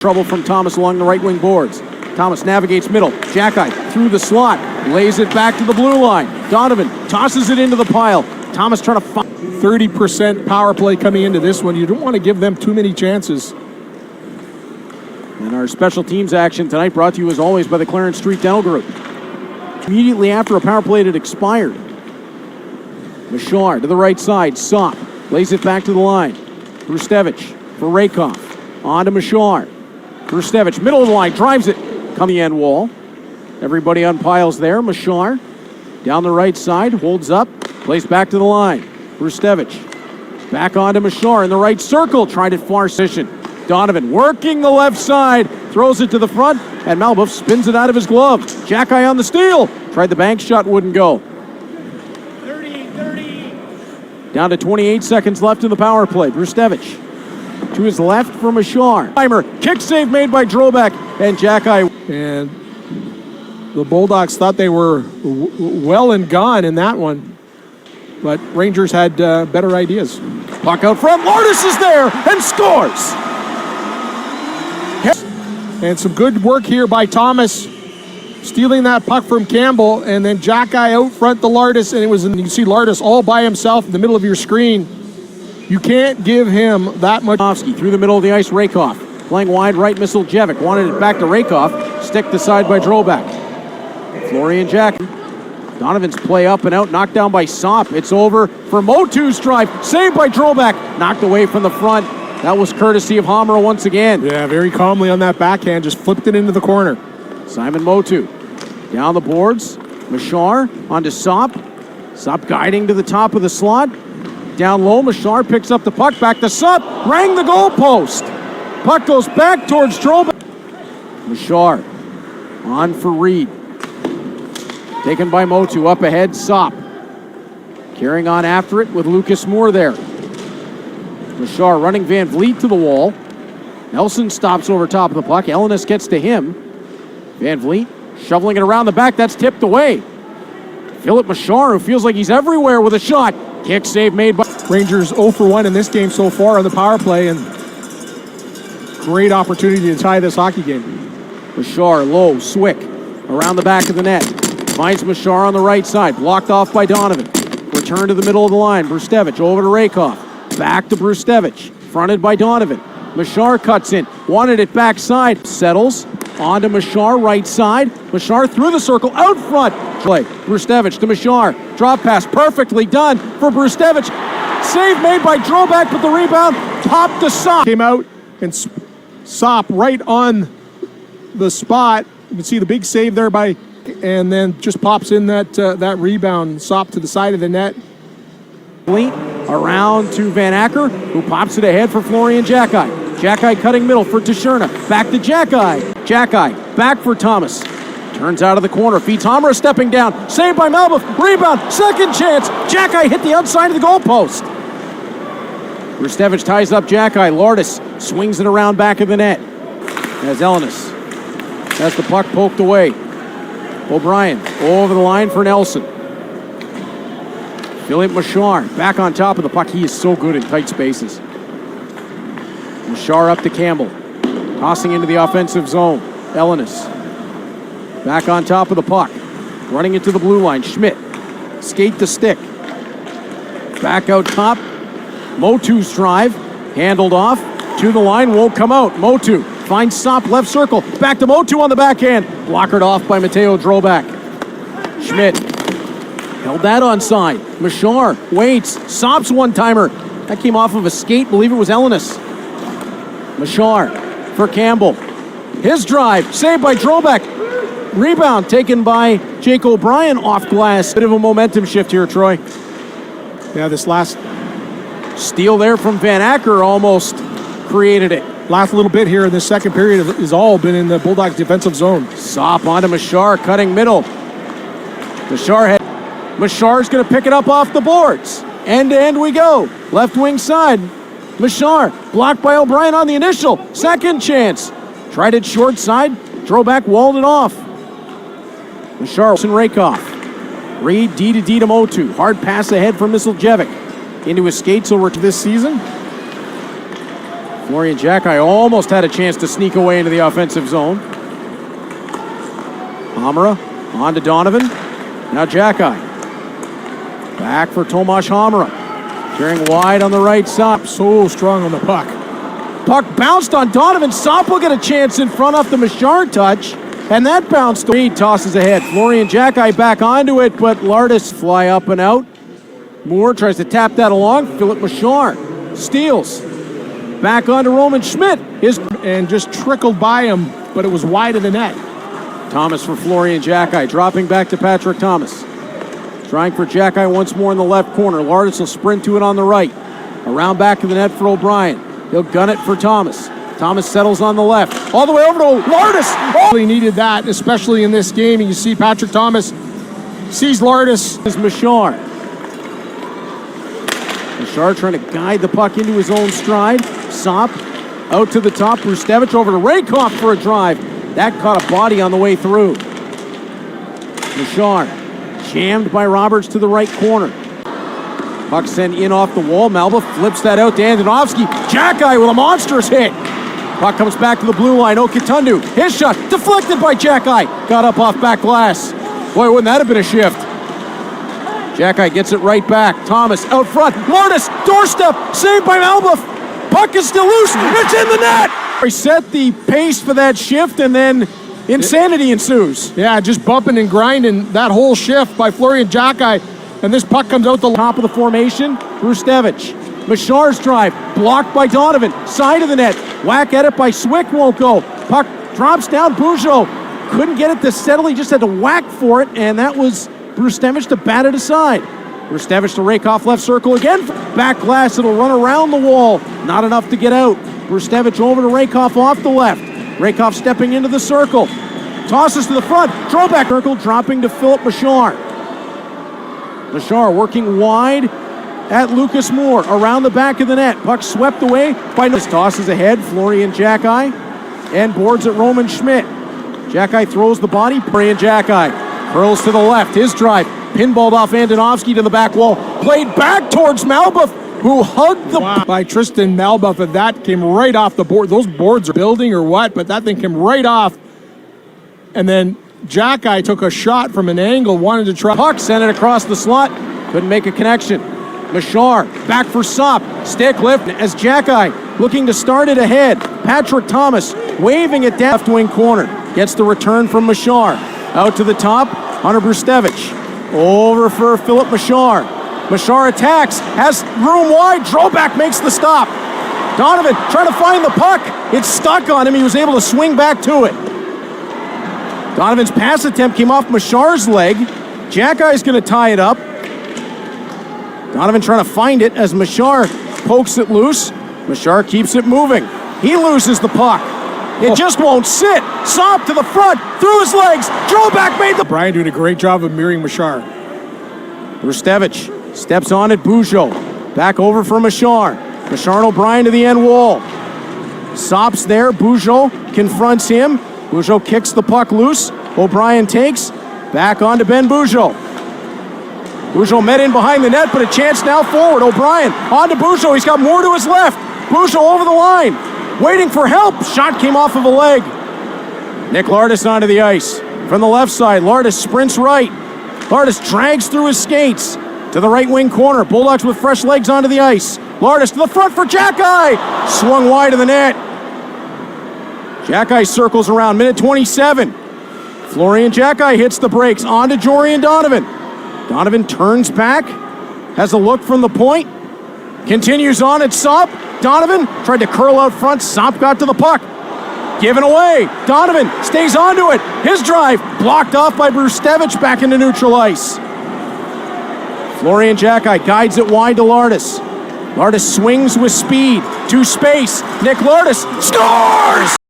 Trouble from Thomas along the right wing boards. Thomas navigates middle. Xhekaj through the slot. Lays it back to the blue line. Donovan tosses it into the pile. Thomas trying to 30% power play coming into this one. You don't want to give them too many chances. And our special teams action tonight brought to you as always by the Clarence Street Dental Group. Immediately after a power play had expired. Mesar to the right side. Sop lays it back to the line. Brustevich for Rakoff. On to Mesar. Brustevich, middle of the line, drives it. Come the end wall. Everybody on piles there. Mesar down the right side, holds up, plays back to the line. Brustevich back on to Mesar in the right circle, tried it far position. Donovan working the left side, throws it to the front, and Malbuff spins it out of his glove. Xhekaj on the steal. Tried the bank shot, wouldn't go. 30. Down to 28 seconds left in the power play. Brustevich to his left for Mesar. Timer, kick save made by Drobak, and Xhekaj. And the Bulldogs thought they were well and gone in that one, but Rangers had better ideas. Puck out front, Lourdes is there and scores! And some good work here by Thomas, stealing that puck from Campbell, and then Xhekaj out front to Lourdes, and you see Lourdes all by himself in the middle of your screen. You can't give him that much. Through the middle of the ice, Rakoff. Playing wide right, Xhekaj. Wanted it back to Rakoff. Stick the side by Drobak. Florian Xhekaj. Donovan's play up and out, knocked down by Sop. It's over for Motu's drive. Saved by Drobak. Knocked away from the front. That was courtesy of Hamra once again. Yeah, very calmly on that backhand. Just flipped it into the corner. Simon Motu. Down the boards. Mesar onto Sop. Sop guiding to the top of the slot. Down low, Mesar picks up the puck, back to Sop, rang the goalpost. Puck goes back towards Drobak. Mesar on for Reed. Taken by Motu, up ahead, Sop. Carrying on after it with Lucas Moore there. Mesar running Van Vliet to the wall. Nelson stops over top of the puck. Ellenis gets to him. Van Vliet shoveling it around the back, that's tipped away. Filip Mesar, who feels like he's everywhere with a shot. Kick save made by Rangers 0 for 1 in this game so far on the power play, and great opportunity to tie this hockey game. Mesar low, Swick around the back of the net. Finds Mesar on the right side, blocked off by Donovan. Return to the middle of the line. Brustevich over to Rakoff. Back to Brustevich, fronted by Donovan. Mesar cuts in, wanted it backside. Settles, on to Mesar, right side. Mesar through the circle, out front. Play, Brustevich to Mesar. Drop pass, perfectly done for Brustevich. Save made by Drobak, but the rebound popped to Sop. Came out and Sop right on the spot. You can see the big save there by, and then just pops in that rebound. Sop to the side of the net. Around to Van Acker, who pops it ahead for Florian Xhekaj. Xhekaj cutting middle for Tischerna. Back to Xhekaj. Xhekaj back for Thomas. Turns out of the corner, feeds Hamra stepping down. Saved by Malbuff. Rebound, second chance. Xhekaj hit the outside of the goalpost. Brustevich ties up Xhekaj. Lourdes swings it around back of the net. As Ellenis has the puck poked away. O'Brien over the line for Nelson. Filip Mesar back on top of the puck. He is so good in tight spaces. Mesar up to Campbell. Tossing into the offensive zone. Ellenis back on top of the puck. Running it to the blue line. Schmidt. Skate the stick. Back out top. Motu's drive. Handled off. To the line. Won't come out. Motu finds Sop left circle. Back to Motu on the backhand. Blockered off by Mateo Drobak. Schmidt held that onside. Mesar waits. Sop's one-timer. That came off of a skate. Believe it was Ellenis. Mesar for Campbell. His drive. Saved by Drobak. Rebound taken by Jake O'Brien off glass. Bit of a momentum shift here, Troy. Yeah, this last steal there from Van Acker almost created it. Last little bit here in the second period has all been in the Bulldogs defensive zone. Sop onto Mesar, cutting middle. Mesar's going to pick it up off the boards. End to end we go. Left wing side. Mesar blocked by O'Brien on the initial. Second chance. Tried it short side. Drobak walled it off. Mesar and Rakoff. Reed D to D to Motu. Hard pass ahead for Xhekaj. Into his skates over to this season. Florian Xhekaj almost had a chance to sneak away into the offensive zone. Hamara on to Donovan. Now Xhekaj. Back for Tomas Hamara. Carrying wide on the right side. So strong on the puck. Puck bounced on Donovan. Sop will get a chance in front off the Mesar touch. And that bounced. Reed tosses ahead. Florian Xhekaj back onto it, but Lardis fly up and out. Moore tries to tap that along. Filip Mesar steals. Back onto Roman Schmidt. And just trickled by him, but it was wide of the net. Thomas for Florian Xhekaj. Dropping back to Patrick Thomas. Trying for Xhekaj once more in the left corner. Lardis will sprint to it on the right. Around back of the net for O'Brien. He'll gun it for Thomas. Thomas settles on the left. All the way over to Lardis. Oh! Really needed that, especially in this game. And you see Patrick Thomas sees Lardis. Is Mesar. Mesar trying to guide the puck into his own stride. Sop out to the top. Brustevich over to Rakoff for a drive. That caught a body on the way through. Mesar jammed by Roberts to the right corner. Puck sent in off the wall. Malba flips that out to Andonovski. Xhekaj with a monstrous hit. Puck comes back to the blue line. Okitundu. His shot deflected by Xhekaj. Got up off back glass. Boy, wouldn't that have been a shift? Xhekaj gets it right back. Thomas out front. Lardis doorstep. Saved by Malba. Puck is still loose. It's in the net. He set the pace for that shift, and then insanity ensues. Yeah, just bumping and grinding that whole shift by Florian Xhekaj. And this puck comes out the top of the formation. Brustevich. Mesar's drive. Blocked by Donovan. Side of the net. Whack at it by Swick. Won't go. Puck drops down. Bujo couldn't get it to settle. He just had to whack for it. And that was Brustevich to bat it aside. Brustevich to Rakoff left circle again. Back glass. It'll run around the wall. Not enough to get out. Brustevich over to Rakoff off the left. Rakoff stepping into the circle. Tosses to the front. Throwback circle dropping to Filip Mesar. Mesar working wide at Lucas Moore around the back of the net. Puck swept away by tosses ahead. Florian Xhekaj and boards at Roman Schmidt. Xhekaj throws the body. Florian Xhekaj curls to the left. His drive pinballed off Andonovski to the back wall. Played back towards Malbuff, who hugged the by Tristan Malbuff, and that came right off the board. Those boards are building or what, but that thing came right off. And then Xhekaj took a shot from an angle, wanted to try. Puck sent it across the slot, couldn't make a connection. Mesar back for Sop, stick lift as Xhekaj looking to start it ahead. Patrick Thomas waving it down left wing corner, gets the return from Mesar. Out to the top, Hunter Brustevich. Over for Filip Mesar. Mesar attacks, has room wide, Drobak makes the stop. Donovan trying to find the puck. It's stuck on him, he was able to swing back to it. Donovan's pass attempt came off Mesar's leg. Xhekaj's going to tie it up. Donovan trying to find it as Mesar pokes it loose. Mesar keeps it moving. He loses the puck. It just won't sit. Sop to the front, through his legs. Drobak made the... Brian doing a great job of mirroring Mesar. Brustevich steps on it. Bujo back over for Mesar. Mesar and O'Brien to the end wall. Sop's there. Bujo confronts him. Bujo kicks the puck loose. O'Brien takes. Back on to Ben Bujo. Bujo met in behind the net, but a chance now forward. O'Brien on to Bujo. He's got more to his left. Bujo over the line. Waiting for help. Shot came off of a leg. Nick Lardis onto the ice. From the left side, Lardis sprints right. Lardis drags through his skates to the right wing corner. Bulldogs with fresh legs onto the ice. Lardis to the front for Xhekaj. Swung wide of the net. Xhekaj circles around. Minute 27. Florian Xhekaj hits the brakes. On to Jorian Donovan. Donovan turns back. Has a look from the point. Continues on at Sop. Donovan tried to curl out front. Sop got to the puck. Given away. Donovan stays onto it. His drive blocked off by Brustevich back into neutral ice. Florian Xhekaj guides it wide to Lardis. Lardis swings with speed to space. Nick Lardis scores!